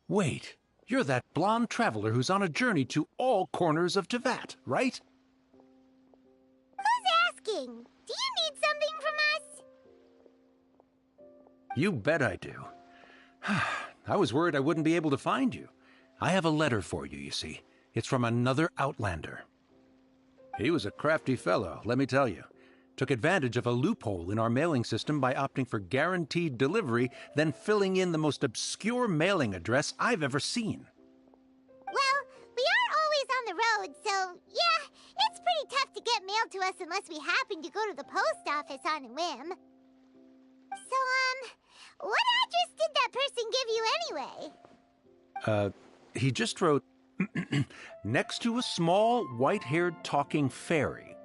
Wait, you're that blonde traveler who's on a journey to all corners of Teyvat, right? Who's asking? Do you need something from us? You bet I do. I was worried I wouldn't be able to find you. I have a letter for you, you see. It's from another Outlander. He was a crafty fellow, let me tell you. Took advantage of a loophole in our mailing system by opting for guaranteed delivery, then filling in the most obscure mailing address I've ever seen. Well, we are always on the road, so yeah, it's pretty tough to get mail to us unless we happen to go to the post office on a whim. So, what address did that person give you anyway? He just wrote, next to a small, white-haired talking fairy.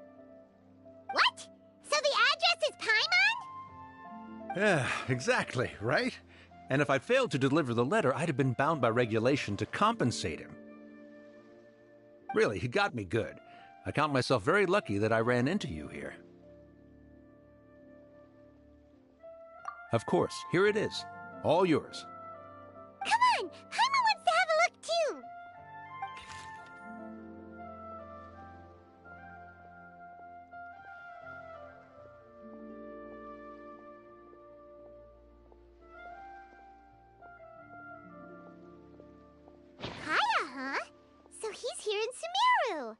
What? So the address is Paimon? Yeah, exactly, right? And if I'd failed to deliver the letter, I'd have been bound by regulation to compensate him. Really, he got me good. I count myself very lucky that I ran into you here. Of course, here it is. All yours. Come on! Paimon wants to have a look, too! Kaya, huh? So he's here in Sumeru.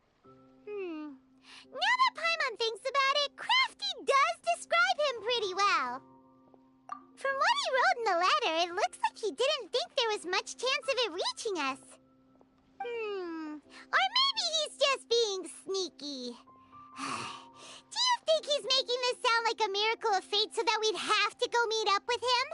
Now that Paimon thinks about it, Crafty does describe him pretty well. From what he wrote in the letter, it looks like he didn't think there was much chance of it reaching us. Or maybe he's just being sneaky. Do you think he's making this sound like a miracle of fate so that we'd have to go meet up with him?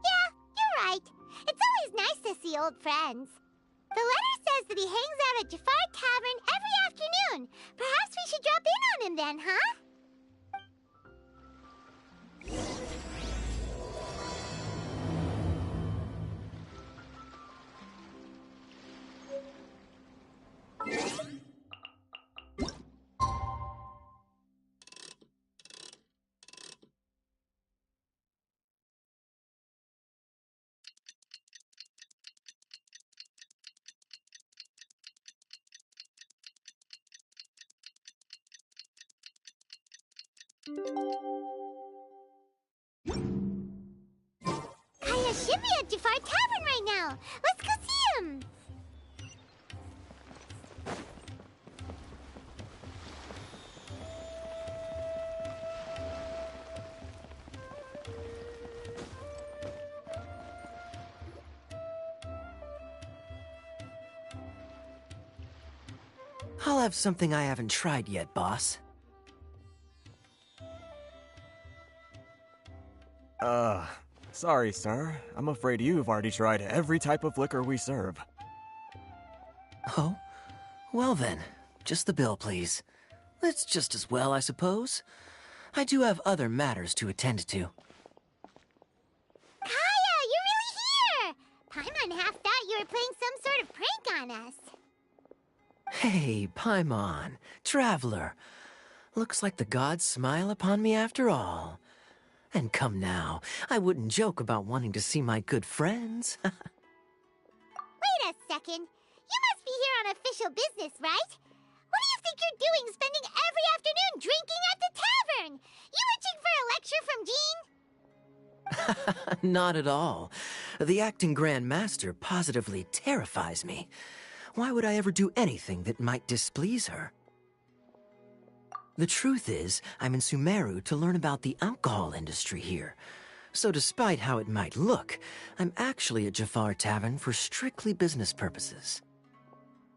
Yeah, you're right. It's always nice to see old friends. The letter says that he hangs out at Jafar Tavern every afternoon. Perhaps we should drop in on him then, huh? Kaya should be at Jafar Tavern right now. Let's go see him. I'll have something I haven't tried yet, boss. Sorry, sir. I'm afraid you've already tried every type of liquor we serve. Oh? Well then, just the bill, please. It's just as well, I suppose. I do have other matters to attend to. Kaya, you're really here! Paimon half thought you were playing some sort of prank on us. Hey, Paimon, traveler. Looks like the gods smile upon me after all. And come now, I wouldn't joke about wanting to see my good friends. Wait a second. You must be here on official business, right? What do you think you're doing spending every afternoon drinking at the tavern? You itching for a lecture from Jean? Not at all. The acting Grand Master positively terrifies me. Why would I ever do anything that might displease her? The truth is, I'm in Sumeru to learn about the alcohol industry here. So despite how it might look, I'm actually at Jafar Tavern for strictly business purposes.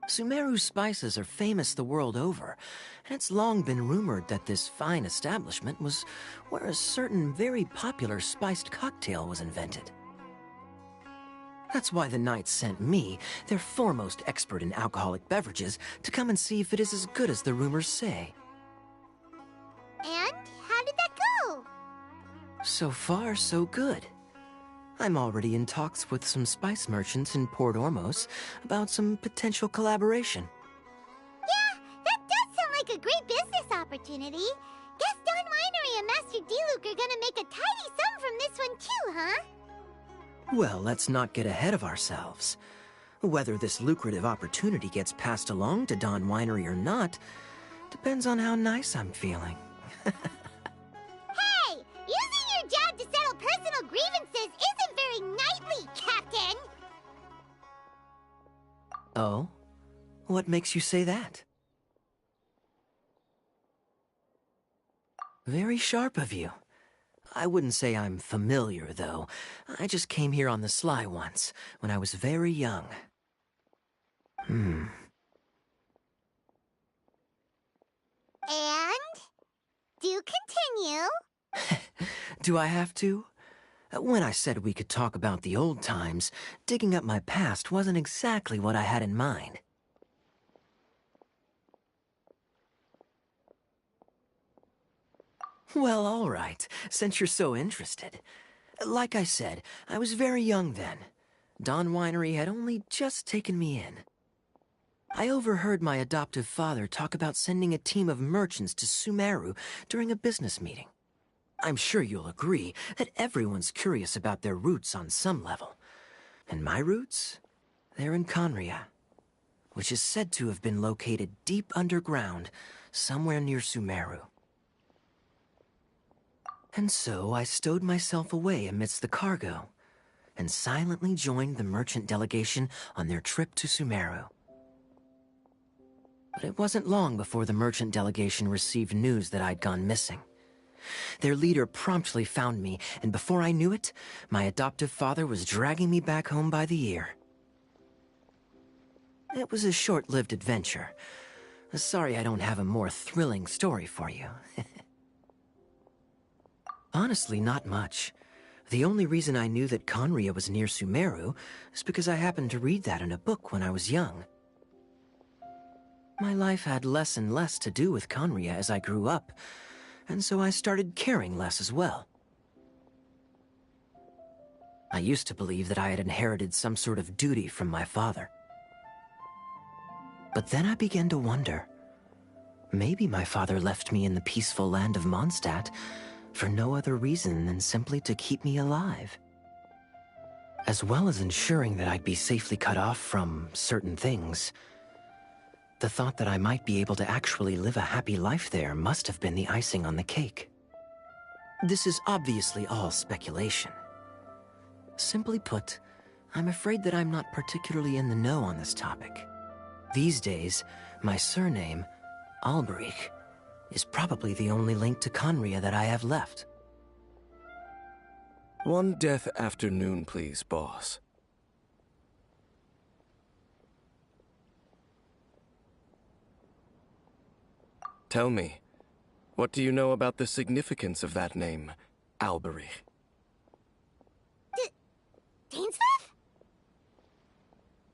Sumeru spices are famous the world over, and it's long been rumored that this fine establishment was where a certain very popular spiced cocktail was invented. That's why the Knights sent me, their foremost expert in alcoholic beverages, to come and see if it is as good as the rumors say. And how did that go? So far, so good. I'm already in talks with some spice merchants in Port Ormos about some potential collaboration. Yeah, that does sound like a great business opportunity. Gaston Winery and Master Diluc are gonna make a tidy sum from this one too, huh? Well, let's not get ahead of ourselves. Whether this lucrative opportunity gets passed along to Don Winery or not depends on how nice I'm feeling. Hey! Using your job to settle personal grievances isn't very knightly, Captain! Oh? What makes you say that? Very sharp of you. I wouldn't say I'm familiar, though. I just came here on the sly once, when I was very young. And? Do continue. Do I have to? When I said we could talk about the old times, digging up my past wasn't exactly what I had in mind. Well, all right, since you're so interested. Like I said, I was very young then. Don Winery had only just taken me in. I overheard my adoptive father talk about sending a team of merchants to Sumeru during a business meeting. I'm sure you'll agree that everyone's curious about their roots on some level. And my roots? They're in Conria, which is said to have been located deep underground, somewhere near Sumeru. And so I stowed myself away amidst the cargo, and silently joined the merchant delegation on their trip to Sumeru. But it wasn't long before the merchant delegation received news that I'd gone missing. Their leader promptly found me, and before I knew it, my adoptive father was dragging me back home by the ear. It was a short-lived adventure. Sorry I don't have a more thrilling story for you. Honestly, not much. The only reason I knew that Conria was near Sumeru is because I happened to read that in a book when I was young. My life had less and less to do with Conria as I grew up, and so I started caring less as well. I used to believe that I had inherited some sort of duty from my father. But then I began to wonder, maybe my father left me in the peaceful land of Mondstadt for no other reason than simply to keep me alive. As well as ensuring that I'd be safely cut off from certain things, the thought that I might be able to actually live a happy life there must have been the icing on the cake. This is obviously all speculation. Simply put, I'm afraid that I'm not particularly in the know on this topic. These days, my surname, Alberich, is probably the only link to Conria that I have left. One death afternoon, please, boss. Tell me, what do you know about the significance of that name, Alberich? Dainsleif?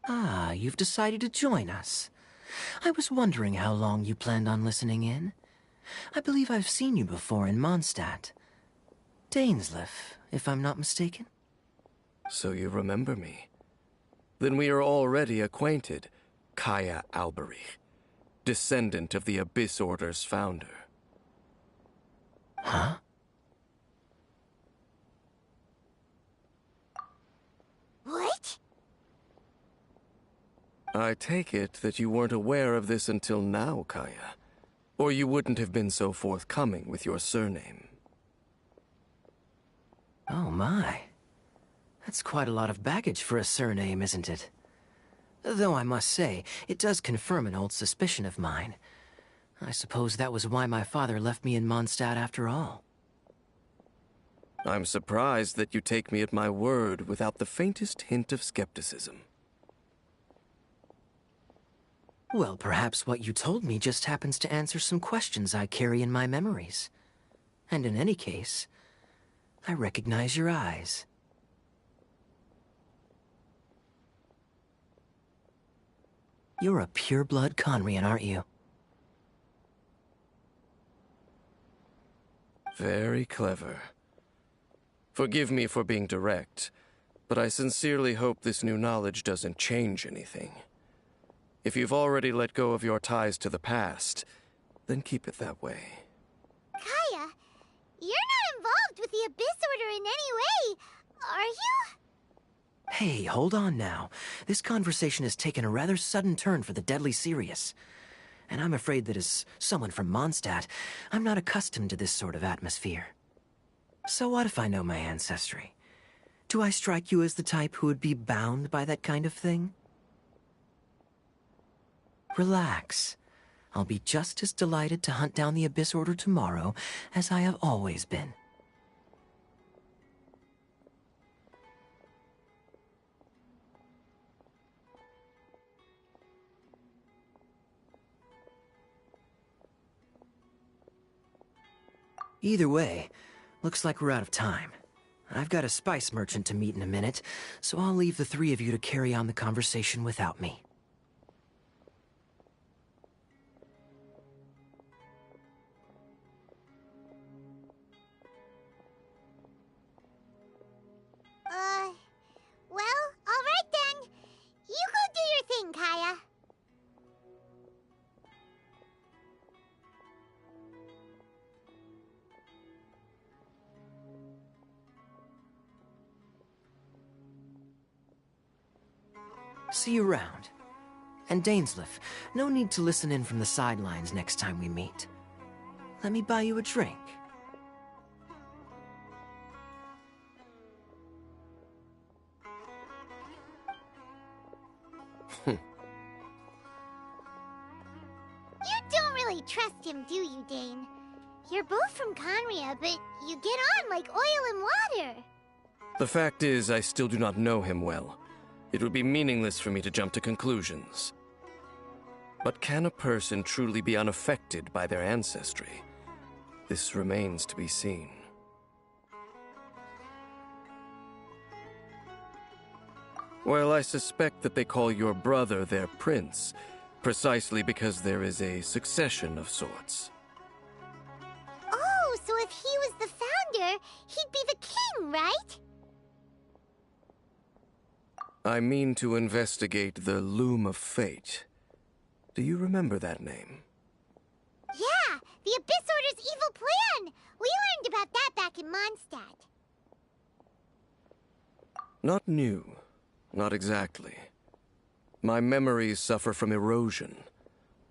Ah, you've decided to join us. I was wondering how long you planned on listening in. I believe I've seen you before in Mondstadt. Dainsleif, if I'm not mistaken. So you remember me. Then we are already acquainted, Kaya Alberich, descendant of the Abyss Order's founder. Huh? What? I take it that you weren't aware of this until now, Kaya. Or you wouldn't have been so forthcoming with your surname. Oh my. That's quite a lot of baggage for a surname, isn't it? Though I must say, it does confirm an old suspicion of mine. I suppose that was why my father left me in Mondstadt after all. I'm surprised that you take me at my word without the faintest hint of skepticism. Well, perhaps what you told me just happens to answer some questions I carry in my memories. And in any case, I recognize your eyes. You're a pure-blood Conrian, aren't you? Very clever. Forgive me for being direct, but I sincerely hope this new knowledge doesn't change anything. If you've already let go of your ties to the past, then keep it that way. Kaya, You're not involved with the Abyss Order in any way, are you? Hey, hold on now. This conversation has taken a rather sudden turn for the deadly serious. And I'm afraid that as someone from Mondstadt, I'm not accustomed to this sort of atmosphere. So what if I know my ancestry? Do I strike you as the type who would be bound by that kind of thing? Relax. I'll be just as delighted to hunt down the Abyss Order tomorrow as I have always been. Either way, looks like we're out of time. I've got a spice merchant to meet in a minute, so I'll leave the three of you to carry on the conversation without me. Well, alright then. You go do your thing, Kaya. See you around. And Dainsleif, no need to listen in from the sidelines next time we meet. Let me buy you a drink. You don't really trust him, do you, Dane? You're both from Conria, but you get on like oil and water. The fact is, I still do not know him well. It would be meaningless for me to jump to conclusions. But can a person truly be unaffected by their ancestry? This remains to be seen. Well, I suspect that they call your brother their prince, precisely because there is a succession of sorts. Oh, so if he was the founder, he'd be the king, right? I mean to investigate the Loom of Fate. Do you remember that name? Yeah, the Abyss Order's evil plan! We learned about that back in Mondstadt. Not new. Not exactly. My memories suffer from erosion.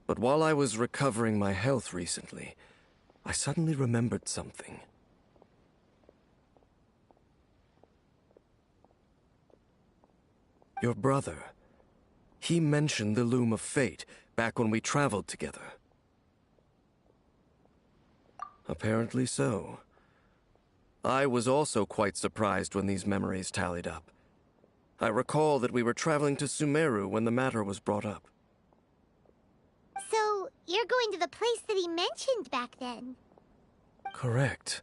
But while I was recovering my health recently, I suddenly remembered something. Your brother. He mentioned the Loom of Fate back when we traveled together. Apparently so. I was also quite surprised when these memories tallied up. I recall that we were traveling to Sumeru when the matter was brought up. So, you're going to the place that he mentioned back then? Correct.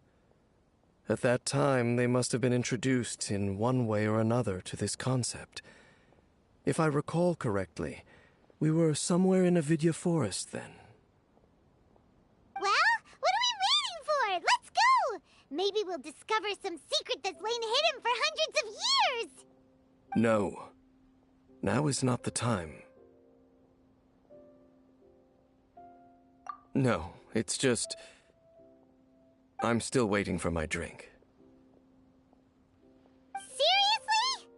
At that time, they must have been introduced in one way or another to this concept. If I recall correctly, we were somewhere in Avidya Forest then. Well, what are we waiting for? Let's go! Maybe we'll discover some secret that's lain hidden for hundreds of years! No. Now is not the time. No, it's just... I'm still waiting for my drink. Seriously?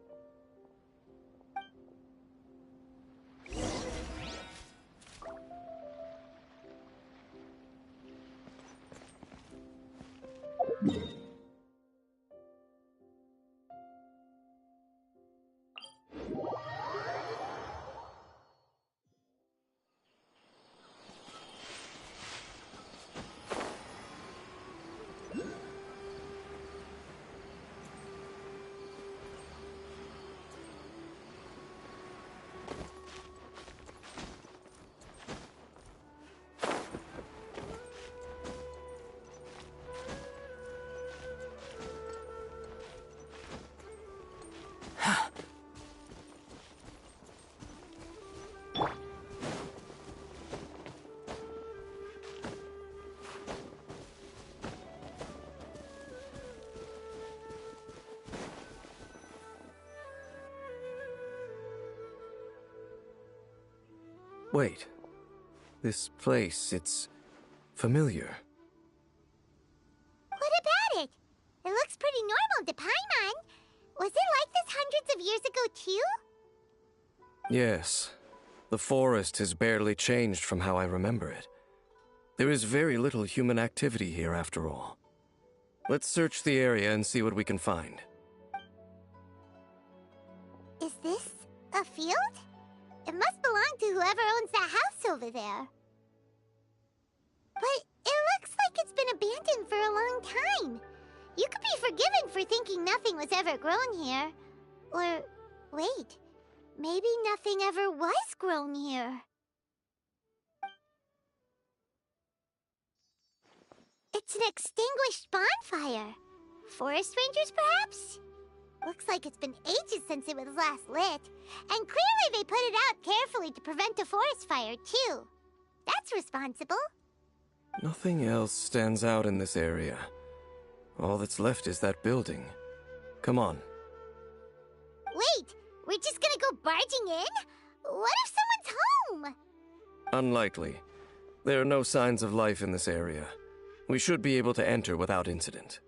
Wait. This place, it's familiar. What to Paimon. Was it like this hundreds of years ago, too? Yes. The forest has barely changed from how I remember it. There is very little human activity here, after all. Let's search the area and see what we can find. Is this a field? It must belong to whoever owns that house over there. But it looks like it's been abandoned for a long time. You could be forgiven for thinking nothing was ever grown here. Or, wait, maybe nothing ever was grown here. It's an extinguished bonfire. Forest rangers, perhaps? Looks like it's been ages since it was last lit. And clearly they put it out carefully to prevent a forest fire, too. That's responsible. Nothing else stands out in this area. All that's left is that building. Come on. Wait, we're just gonna go barging in? What if someone's home? Unlikely. There are no signs of life in this area. We should be able to enter without incident.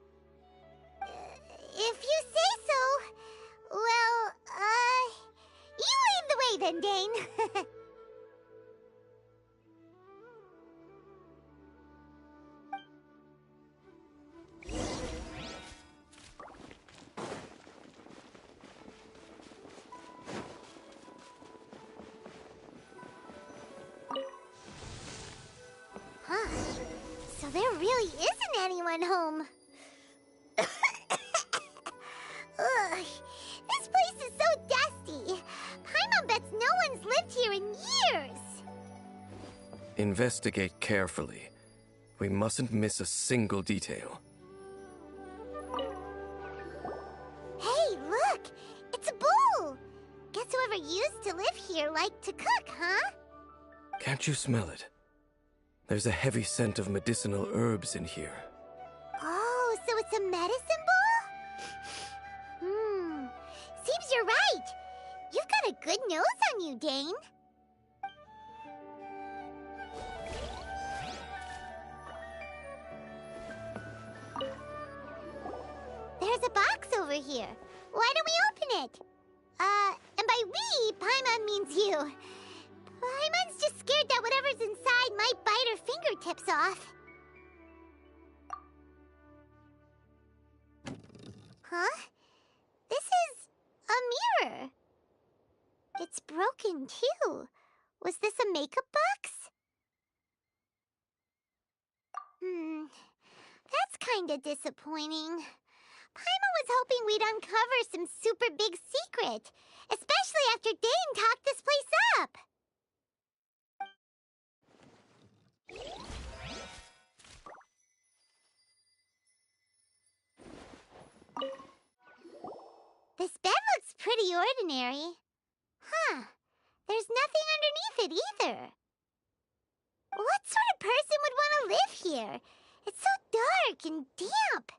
If you say so. Well, you lead the way then, Dane. Huh. So there really isn't anyone home. Ugh, this place is so dusty. Paimon bets no one's lived here in years. Investigate carefully. We mustn't miss a single detail. Hey, look! It's a bull! Guess whoever used to live here liked to cook, huh? Can't you smell it? There's a heavy scent of medicinal herbs in here. Oh, so it's a medicine bull? Seems you're right. You've got a good nose on you, Dane. There's a box over here. Why don't we open it? And by we, Paimon means you. Paimon's just scared that whatever's inside might bite her fingertips off. Huh? This is a mirror. It's broken, too. Was this a makeup box? That's kinda disappointing. Paimon was hoping we'd uncover some super big secret, especially after Dane talked this place up. This bed looks pretty ordinary. Huh. There's nothing underneath it either. What sort of person would want to live here? It's so dark and damp.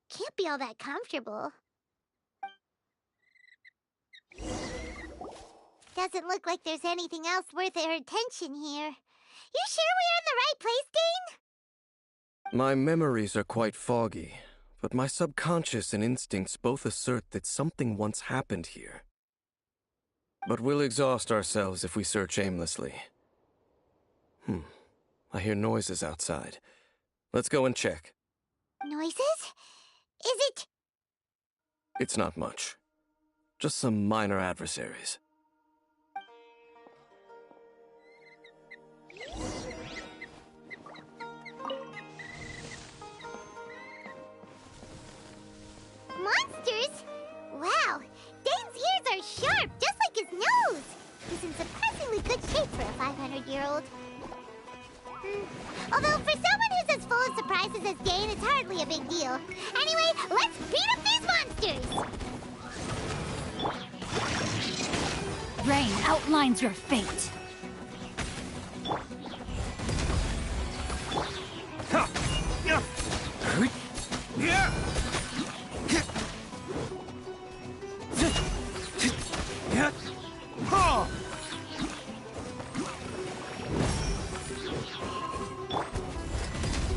Can't be all that comfortable. Doesn't look like there's anything else worth our attention here. You sure we're in the right place, Dane? My memories are quite foggy, but my subconscious and instincts both assert that something once happened here. But we'll exhaust ourselves if we search aimlessly. I hear noises outside. Let's go and check. Noises? Is it? It's not much. Just some minor adversaries. Monsters? Wow, Dane's ears are sharp, just like his nose. He's in surprisingly good shape for a 500-year-old. Although for someone who's as full of surprises as Dane, it's hardly a big deal. Anyway, let's beat up these monsters! Rain outlines your fate.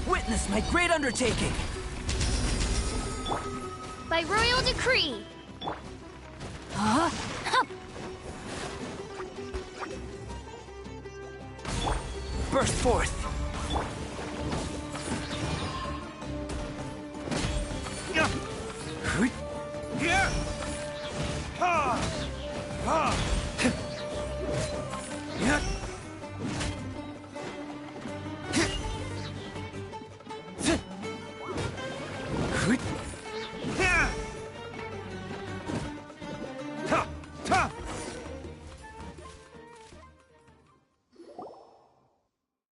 Witness my great undertaking! by royal decree. Huh? Hup. Burst forth!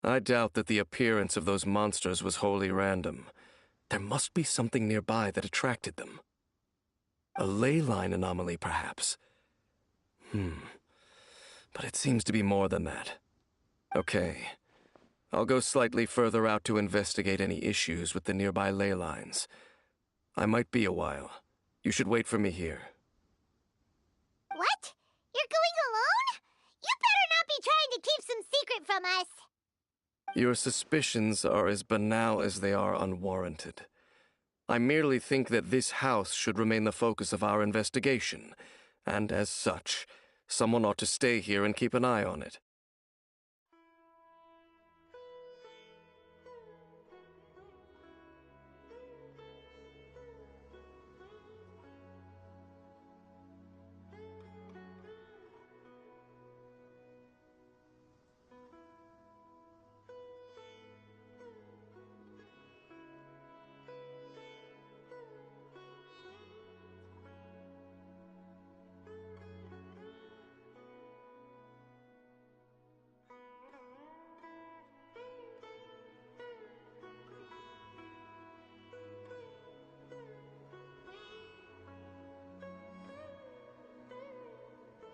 I doubt that the appearance of those monsters was wholly random. There must be something nearby that attracted them. A ley line anomaly, perhaps. But it seems to be more than that. Okay. I'll go slightly further out to investigate any issues with the nearby ley lines. I might be a while. You should wait for me here. What? You're going alone? You better not be trying to keep some secret from us. Your suspicions are as banal as they are unwarranted. I merely think that this house should remain the focus of our investigation, and as such, someone ought to stay here and keep an eye on it.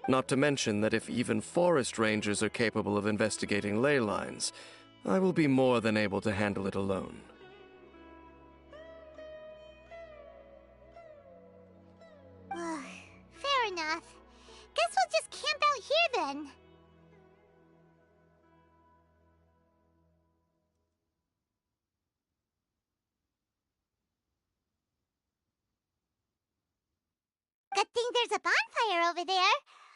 Not to mention that if even forest rangers are capable of investigating ley lines, I will be more than able to handle it alone. Fair enough. Guess we'll just camp out here then. Good thing there's a bonfire over there.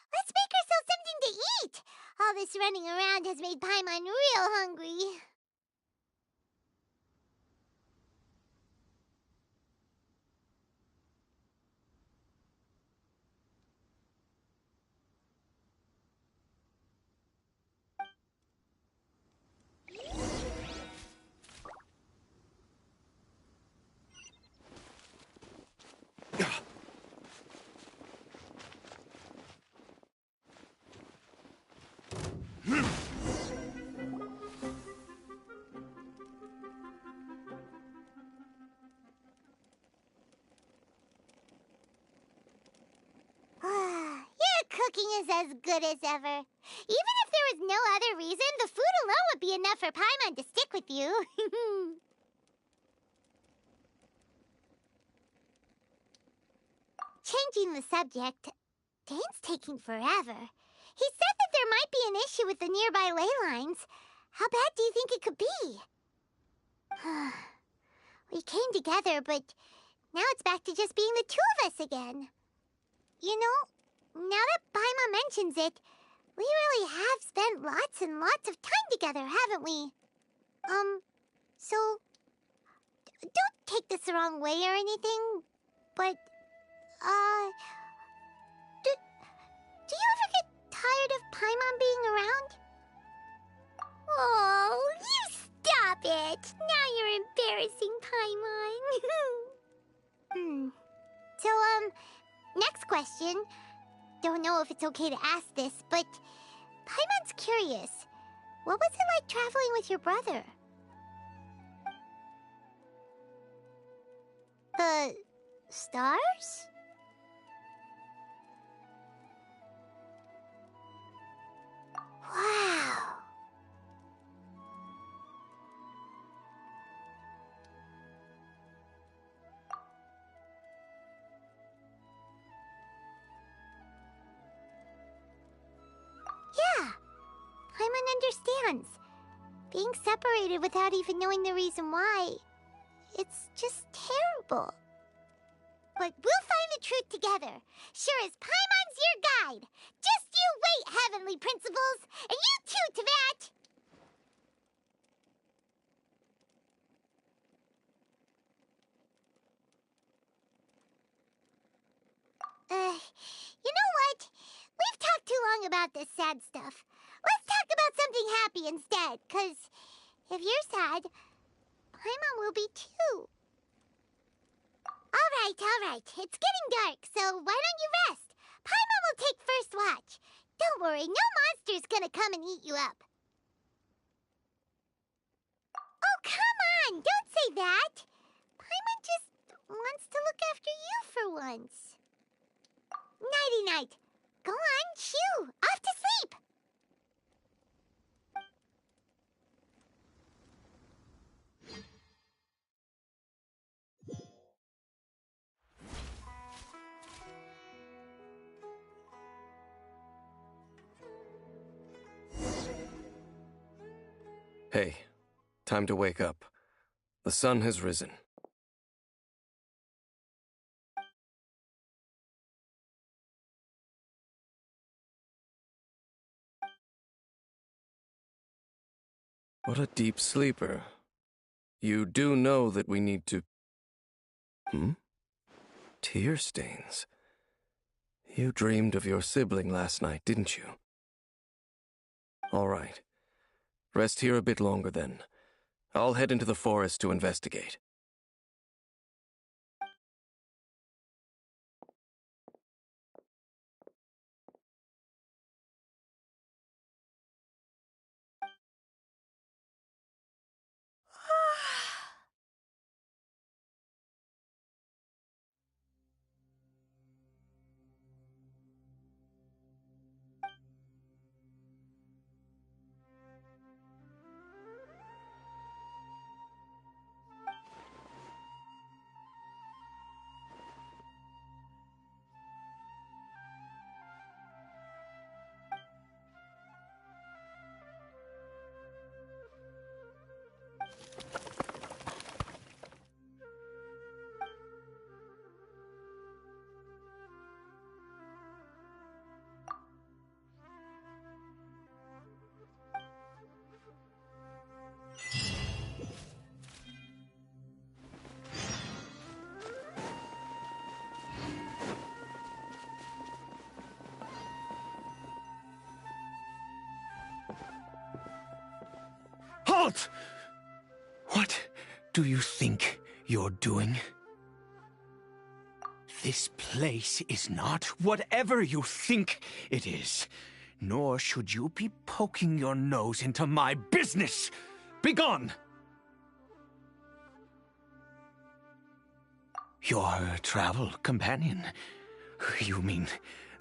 Let's make ourselves something to eat. All this running around has made Paimon real hungry. Your cooking is as good as ever. Even if there was no other reason, the food alone would be enough for Paimon to stick with you. Changing the subject, Dane's taking forever. He said that there might be an issue with the nearby ley lines. How bad do you think it could be? We came together, but now it's back to just being the two of us again. You know, now that Paimon mentions it, we really have spent lots and lots of time together, haven't we? So, don't take this the wrong way or anything, but, do you ever get tired of Paimon being around? Oh, you stop it! Now you're embarrassing Paimon. So, next question. Don't know if it's okay to ask this, but Paimon's curious. What was it like traveling with your brother? The stars? Wow. Yeah, Paimon understands. Being separated without even knowing the reason why, it's just terrible. But we'll find the truth together. Sure as Paimon's your guide. Just you wait, Heavenly Principles! And you too, Teyvat! You know what? We've talked too long about this sad stuff. Let's talk about something happy instead, 'cause if you're sad, Paimon will be too. All right. It's getting dark, so why don't you rest? Paimon will take first watch. Don't worry, no monster's gonna come and eat you up. Oh, come on! Don't say that! Paimon just wants to look after you for once. Nighty-night. Go on, shoo! Off to sleep! Hey, time to wake up. The sun has risen. What a deep sleeper. You do know that we need to... Tear stains. You dreamed of your sibling last night, didn't you? All right. Rest here a bit longer then. I'll head into the forest to investigate. Halt! What do you think you're doing? This place is not whatever you think it is. Nor should you be poking your nose into my business. Begone! Your travel companion? You mean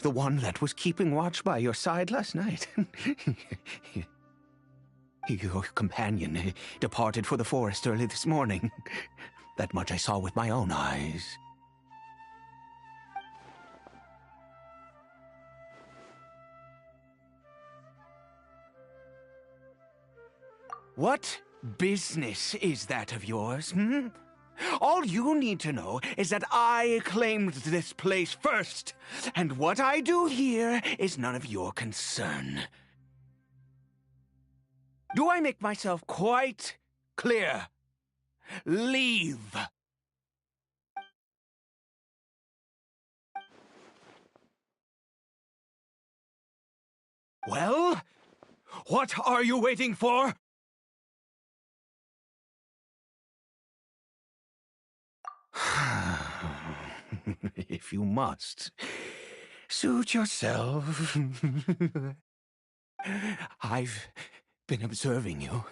the one that was keeping watch by your side last night? Your companion departed for the forest early this morning. That much I saw with my own eyes. What business is that of yours, All you need to know is that I claimed this place first, and what I do here is none of your concern. Do I make myself quite clear? Leave. Well, what are you waiting for? If you must, suit yourself. I've been observing you,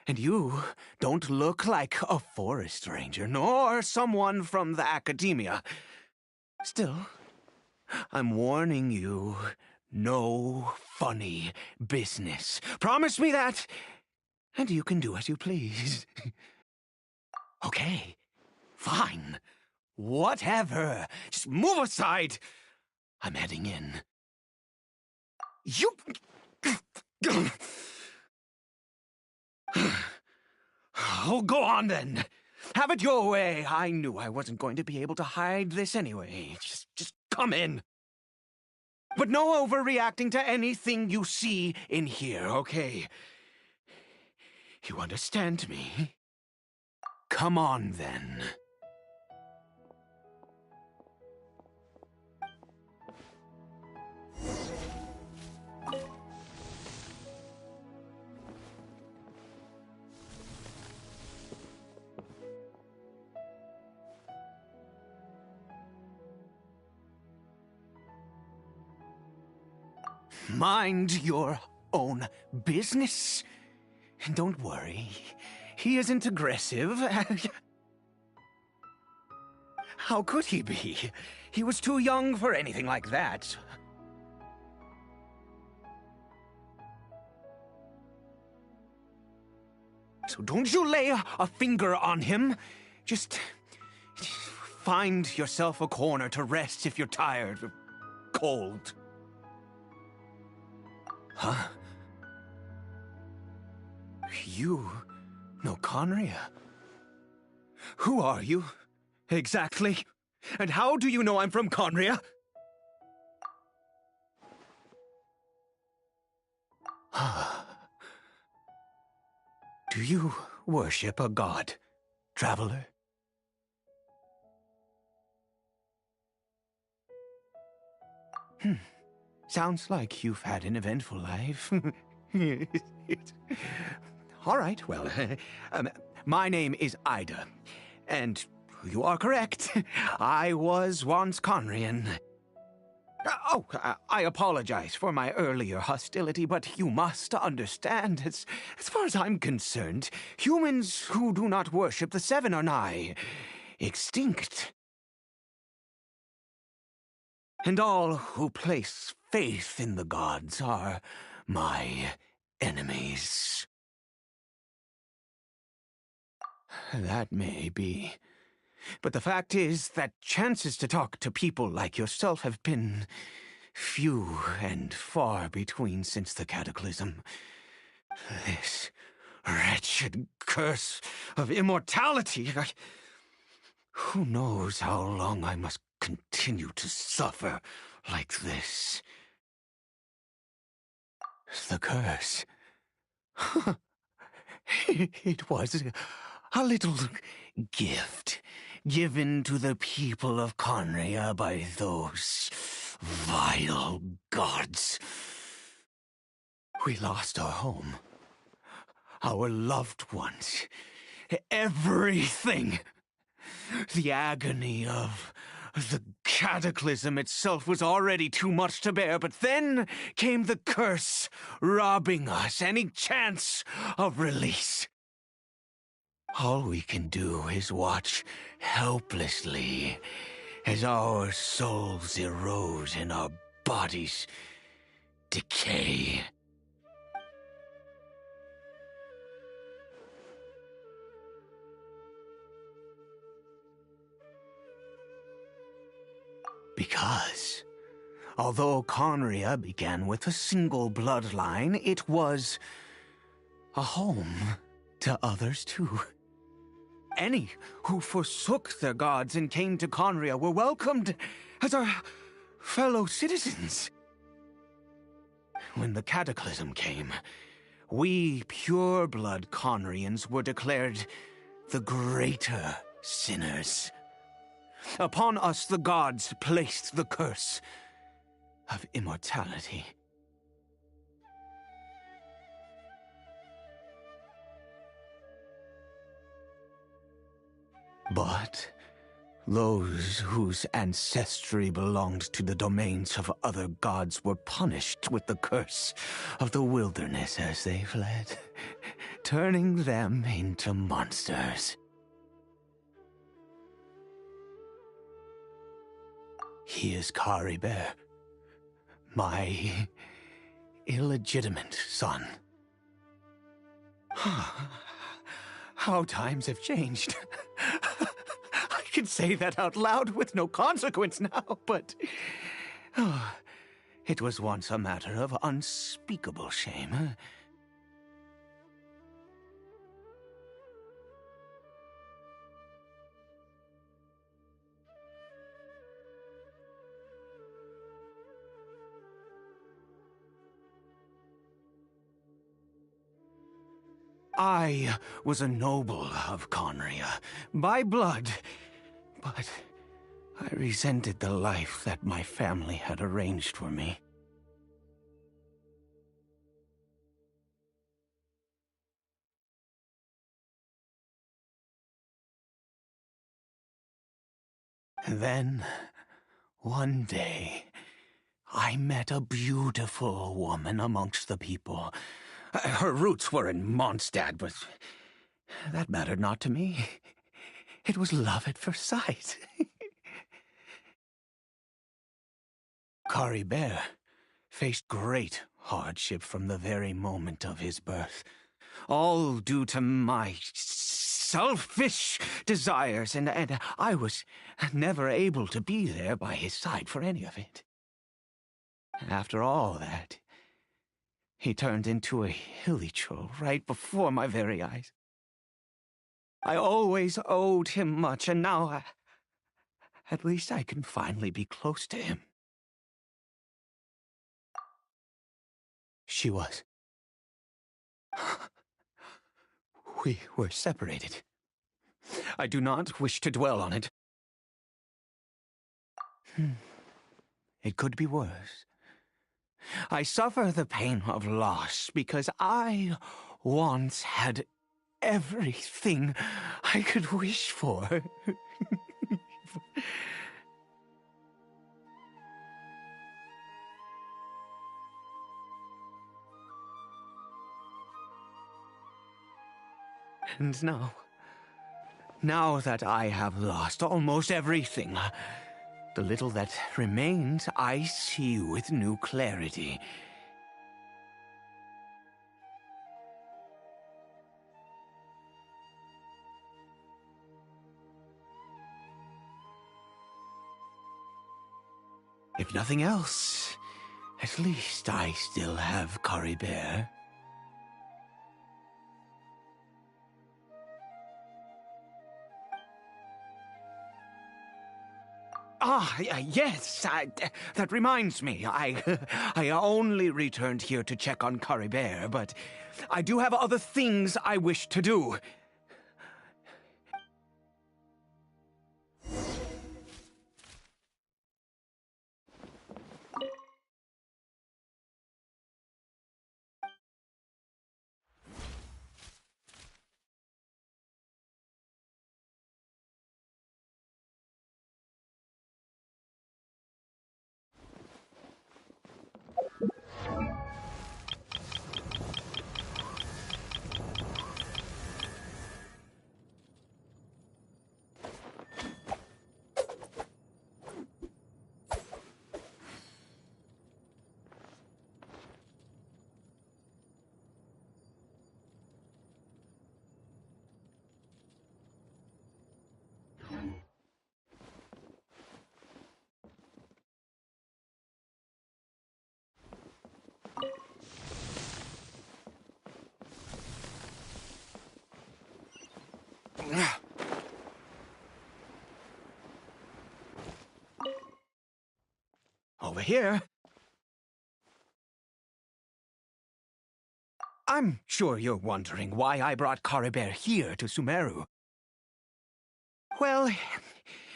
and you don't look like a forest ranger, nor someone from the academia. Still, I'm warning you, no funny business. Promise me that, and you can do as you please. Okay, fine. Whatever. Just move aside. I'm heading in. You... Oh, go on then. Have it your way. I knew I wasn't going to be able to hide this anyway. Just come in. But no overreacting to anything you see in here, okay? You understand me? Come on, then. Mind your own business. Don't worry. He isn't aggressive. How could he be? He was too young for anything like that. So don't you lay a finger on him. Just find yourself a corner to rest if you're tired or cold. Huh? You know Conria? Who are you, exactly? And how do you know I'm from Conria? Do you worship a god, traveler? Sounds like you've had an eventful life. All right, well, my name is Ida, and you are correct. I was once Conrian. I apologize for my earlier hostility, but you must understand, as far as I'm concerned, humans who do not worship the Seven are nigh extinct. And all who place faith in the gods are my enemies. That may be. But the fact is that chances to talk to people like yourself have been few and far between since the cataclysm. This wretched curse of immortality. Who knows how long I must continue to suffer like this? The curse. It was a little gift given to the people of Conria by those vile gods. We lost our home, our loved ones, everything. The agony of the cataclysm itself was already too much to bear, but then came the curse, robbing us any chance of release. All we can do is watch helplessly as our souls erode and our bodies decay. Because, although Conria began with a single bloodline, it was a home to others too. Any who forsook their gods and came to Conria were welcomed as our fellow citizens. When the cataclysm came, we pure-blood Conrians were declared the greater sinners. Upon us the gods placed the curse of immortality. But those whose ancestry belonged to the domains of other gods were punished with the curse of the wilderness as they fled, turning them into monsters. He is Caribert, my illegitimate son. How times have changed. I can say that out loud with no consequence now, but it was once a matter of unspeakable shame. I was a noble of Conria, by blood, but I resented the life that my family had arranged for me. Then, one day, I met a beautiful woman amongst the people. Her roots were in Mondstadt, but that mattered not to me. It was love at first sight. Caribert faced great hardship from the very moment of his birth, all due to my selfish desires, and I was never able to be there by his side for any of it. After all that, he turned into a hilly troll right before my very eyes. I always owed him much, and now at least I can finally be close to him. She was. We were separated. I do not wish to dwell on it. It could be worse. I suffer the pain of loss because I once had everything I could wish for. And now that I have lost almost everything, the little that remains I see with new clarity. If nothing else, at least I still have Caribert. Yes, that reminds me. I only returned here to check on Caribert, but I do have other things I wish to do. Over here. I'm sure you're wondering why I brought Caribert here to Sumeru. Well,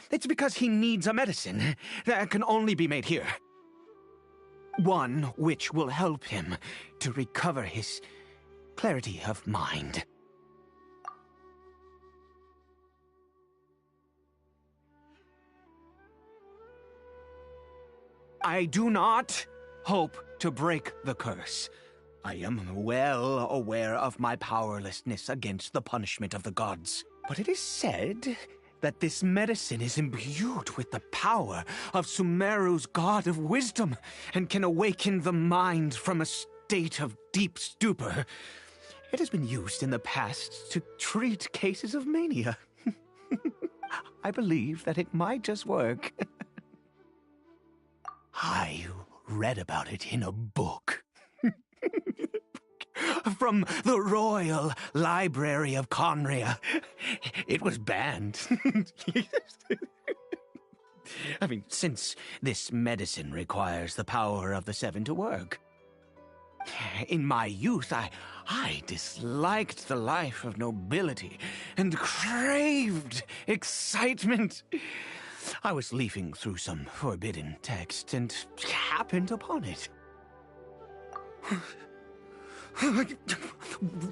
it's because he needs a medicine that can only be made here. One which will help him to recover his clarity of mind. I do not hope to break the curse. I am well aware of my powerlessness against the punishment of the gods. But it is said that this medicine is imbued with the power of Sumeru's god of wisdom and can awaken the mind from a state of deep stupor. It has been used in the past to treat cases of mania. I believe that it might just work. I read about it in a book. From the Royal Library of Conria. It was banned. I mean, since this medicine requires the power of the Seven to work. In my youth, I disliked the life of nobility and craved excitement. I was leafing through some forbidden text and happened upon it.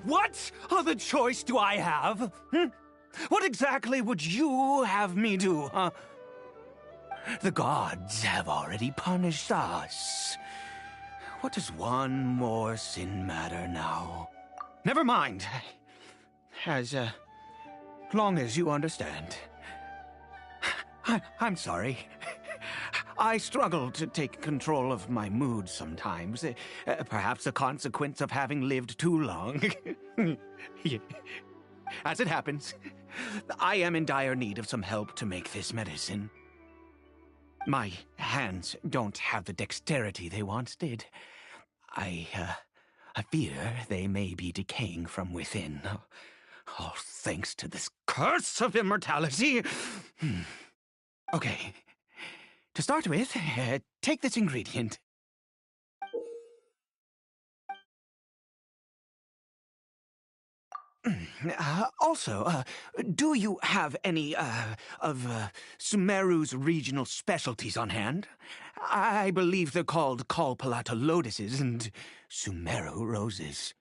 What other choice do I have? What exactly would you have me do, huh? The gods have already punished us. What does one more sin matter now? Never mind. As long as you understand. I'm sorry. I struggle to take control of my mood sometimes. Perhaps a consequence of having lived too long. As it happens, I am in dire need of some help to make this medicine. My hands don't have the dexterity they once did. I fear they may be decaying from within. All thanks to this curse of immortality. Okay. To start with, take this ingredient. Also, do you have any, of Sumeru's regional specialties on hand? I believe they're called Kalpalata lotuses and Sumeru roses.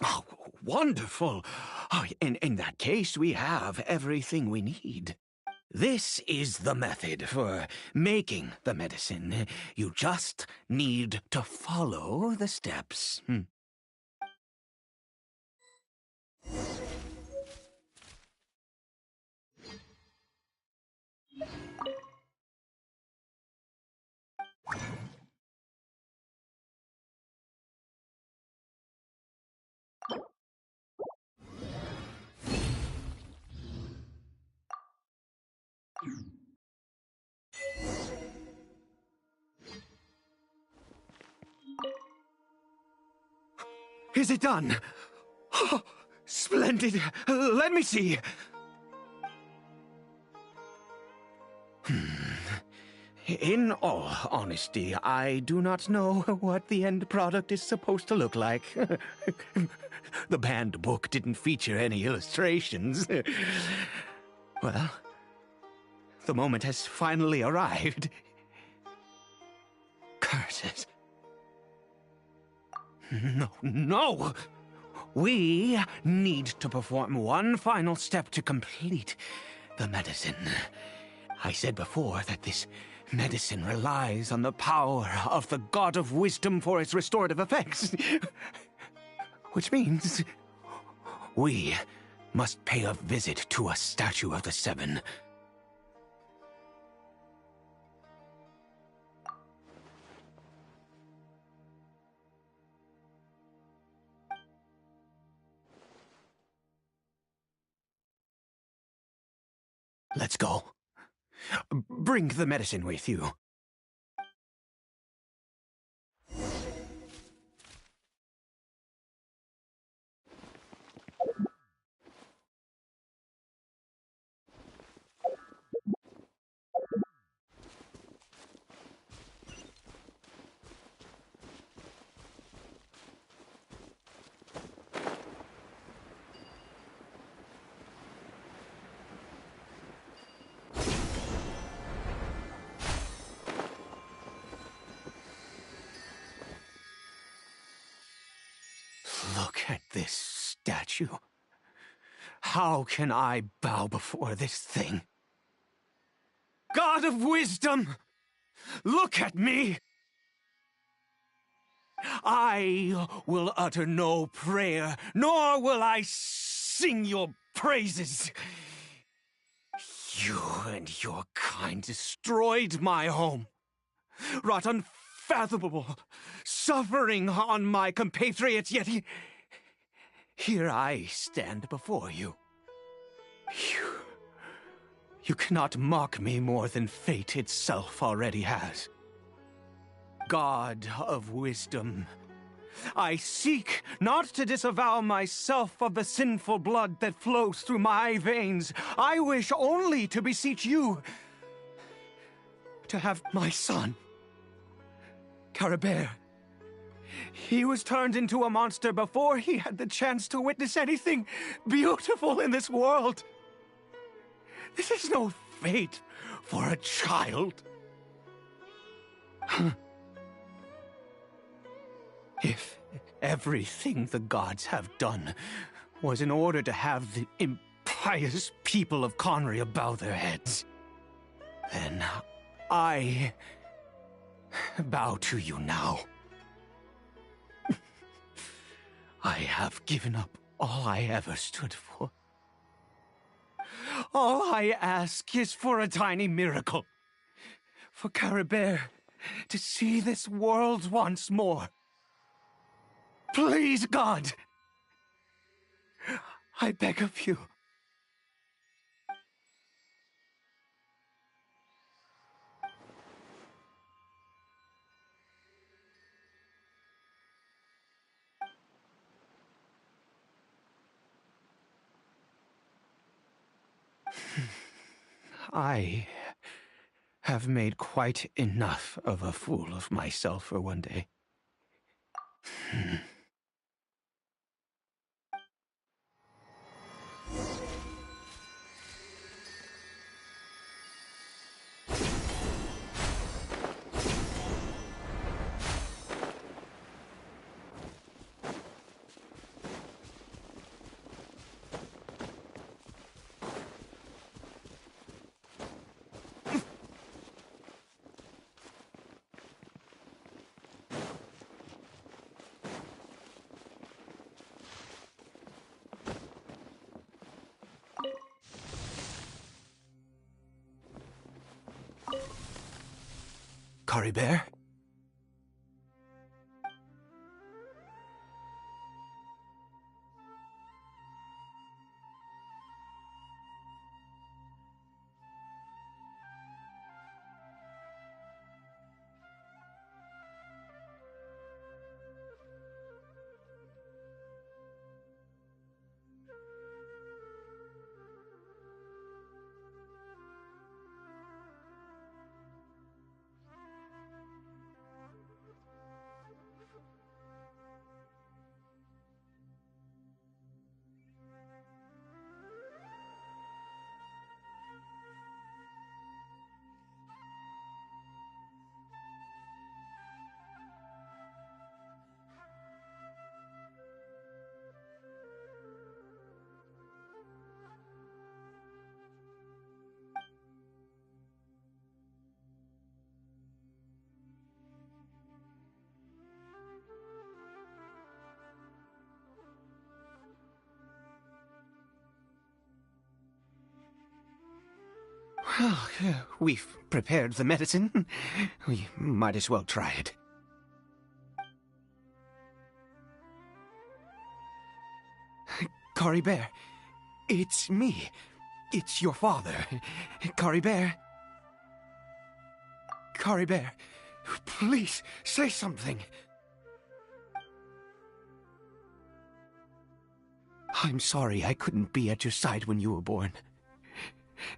Oh, wonderful! Oh, in that case, we have everything we need. This is the method for making the medicine. You just need to follow the steps. Is it done? Oh, splendid. Let me see. In all honesty, I do not know what the end product is supposed to look like. The banned book didn't feature any illustrations. Well, the moment has finally arrived. Curses. No! We need to perform one final step to complete the medicine. I said before that this medicine relies on the power of the God of Wisdom for its restorative effects. Which means we must pay a visit to a statue of the Seven. Let's go. Bring the medicine with you. Look at this statue. How can I bow before this thing? God of Wisdom! Look at me! I will utter no prayer, nor will I sing your praises. You and your kind destroyed my home, wrought unfathomable suffering on my compatriots, yet here I stand before you. You cannot mock me more than fate itself already has. God of Wisdom, I seek not to disavow myself of the sinful blood that flows through my veins. I wish only to beseech you to have my son. Caribert. He was turned into a monster before he had the chance to witness anything beautiful in this world. This is no fate for a child. If everything the gods have done was in order to have the impious people of Conria bow their heads, then I bow to you now. I have given up all I ever stood for. All I ask is for a tiny miracle. For Caribert to see this world once more. Please, God! I beg of you. I have made quite enough of a fool of myself for one day. Caribert? Well, we've prepared the medicine. We might as well try it. Caribert, it's me. It's your father. Caribert. Caribert, please say something. I'm sorry I couldn't be at your side when you were born.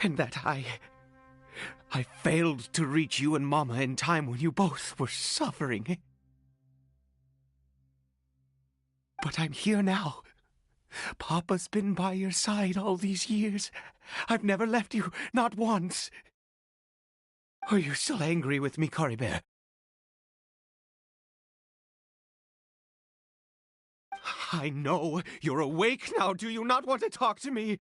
And that I failed to reach you and Mama in time when you both were suffering. But I'm here now. Papa's been by your side all these years. I've never left you, not once. Are you still angry with me, Caribert? I know you're awake now. Do you not want to talk to me?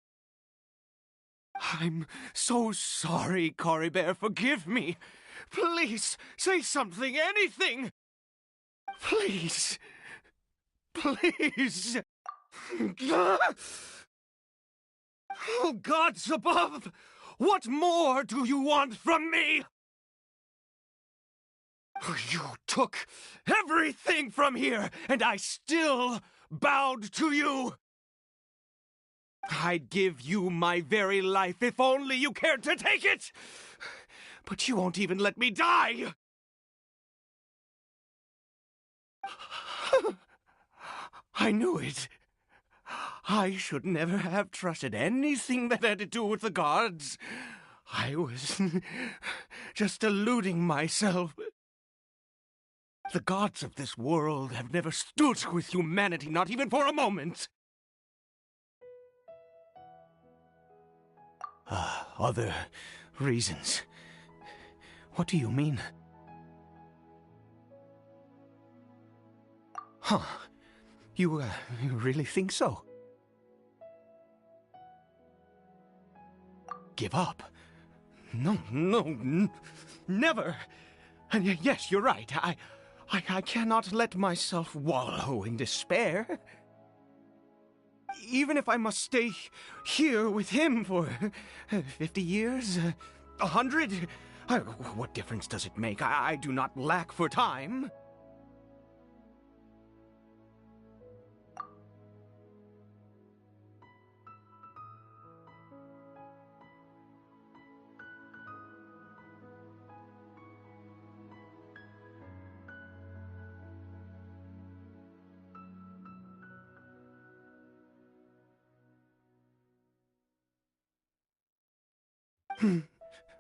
I'm so sorry, Caribert. Forgive me. Please, say something, anything. Please. Please. Oh, gods above! What more do you want from me? You took everything from here, and I still bowed to you. I'd give you my very life if only you cared to take it! But you won't even let me die! I knew it. I should never have trusted anything that had to do with the gods. I was just deluding myself. The gods of this world have never stood with humanity, not even for a moment. Other reasons. What do you mean? Huh. You really think so? Give up? No, never! And yes, you're right. I cannot let myself wallow in despair. Even if I must stay here with him for 50 years, 100, what difference does it make? I do not lack for time.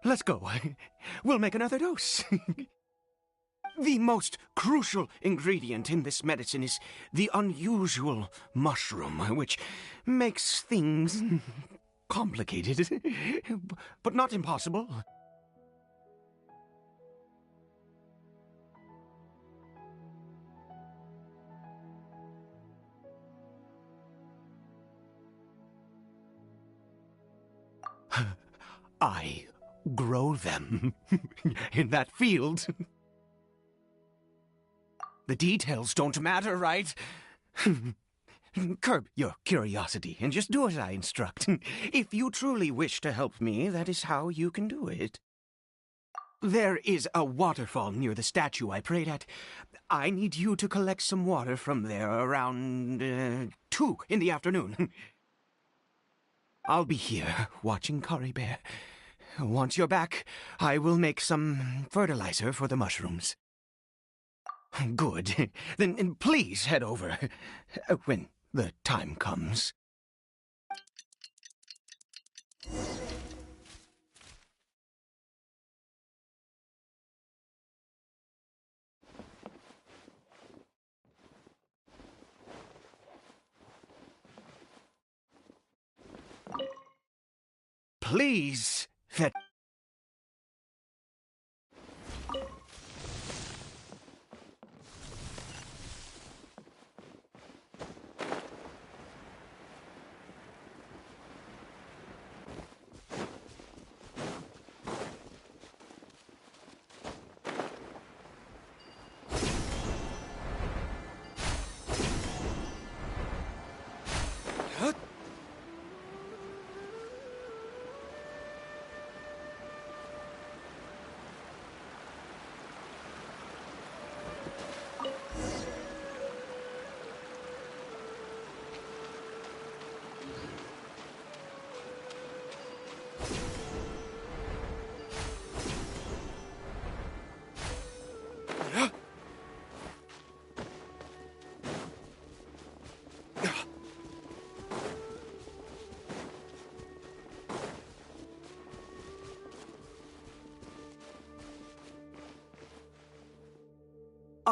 Let's go. We'll make another dose. The most crucial ingredient in this medicine is the unusual mushroom, which makes things complicated, but not impossible. I grow them in that field. The details don't matter, right? Curb your curiosity and just do as I instruct. If you truly wish to help me, that is how you can do it. There is a waterfall near the statue I prayed at. I need you to collect some water from there around 2 in the afternoon. I'll be here watching Caribert. Once you're back, I will make some fertilizer for the mushrooms. Good. Then please head over when the time comes. Please, that...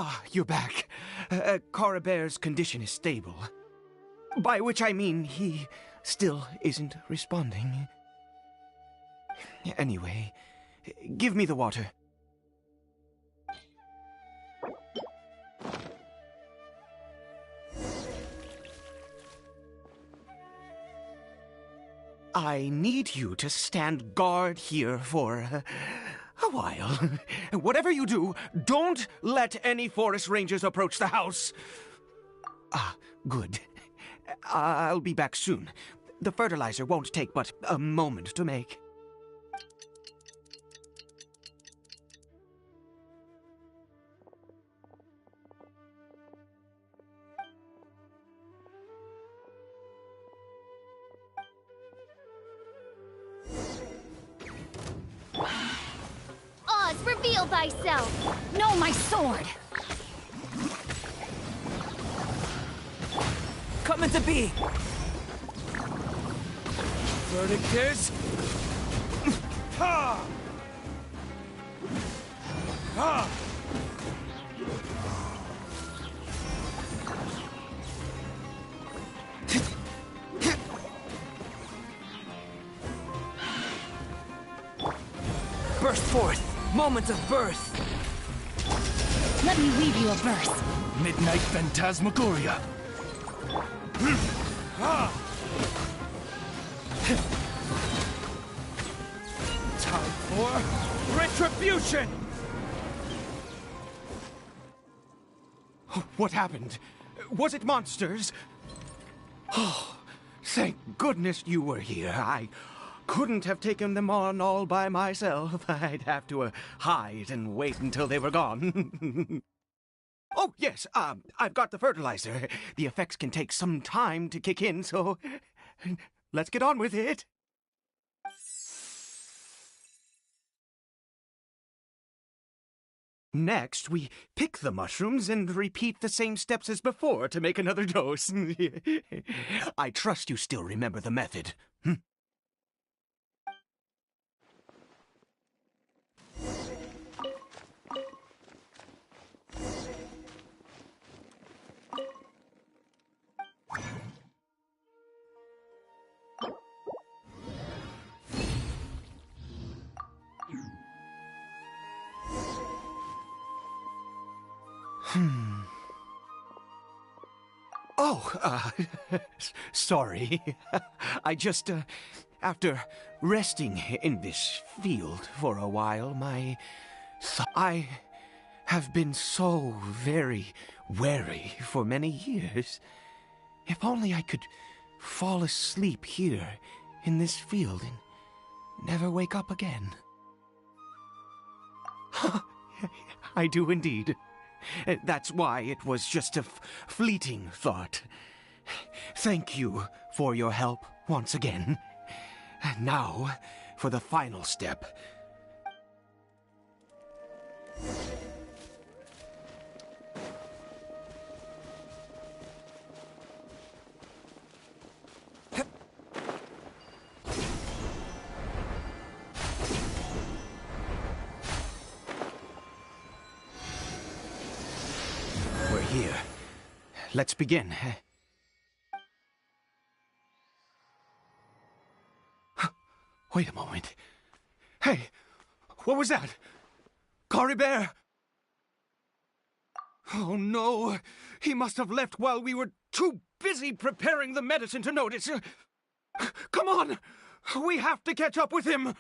Ah, you're back. Caribert's condition is stable. By which I mean he still isn't responding. Anyway, give me the water. I need you to stand guard here for a while. Whatever you do, don't let any forest rangers approach the house. Ah, good. I'll be back soon. The fertilizer won't take but a moment to make. Reveal thyself! No, my sword! Coming to be! Verdict is... Ha! Ha! forth, moment of birth. Let me read you a verse. Midnight Phantasmagoria. Time for retribution! What happened? Was it monsters? Oh, thank goodness you were here. I couldn't have taken them on all by myself. I'd have to hide and wait until they were gone. Oh, yes, I've got the fertilizer. The effects can take some time to kick in, so let's get on with it. Next, we pick the mushrooms and repeat the same steps as before to make another dose. I trust you still remember the method. Oh, sorry. I just, after resting in this field for a while, I have been so very wary for many years. If only I could fall asleep here in this field and never wake up again. I do indeed. That's why it was just a fleeting thought. Thank you for your help once again. Now, for the final step. We're here. Let's begin. Wait a moment. Hey, what was that? Caribert! Oh no, he must have left while we were too busy preparing the medicine to notice. Come on, we have to catch up with him.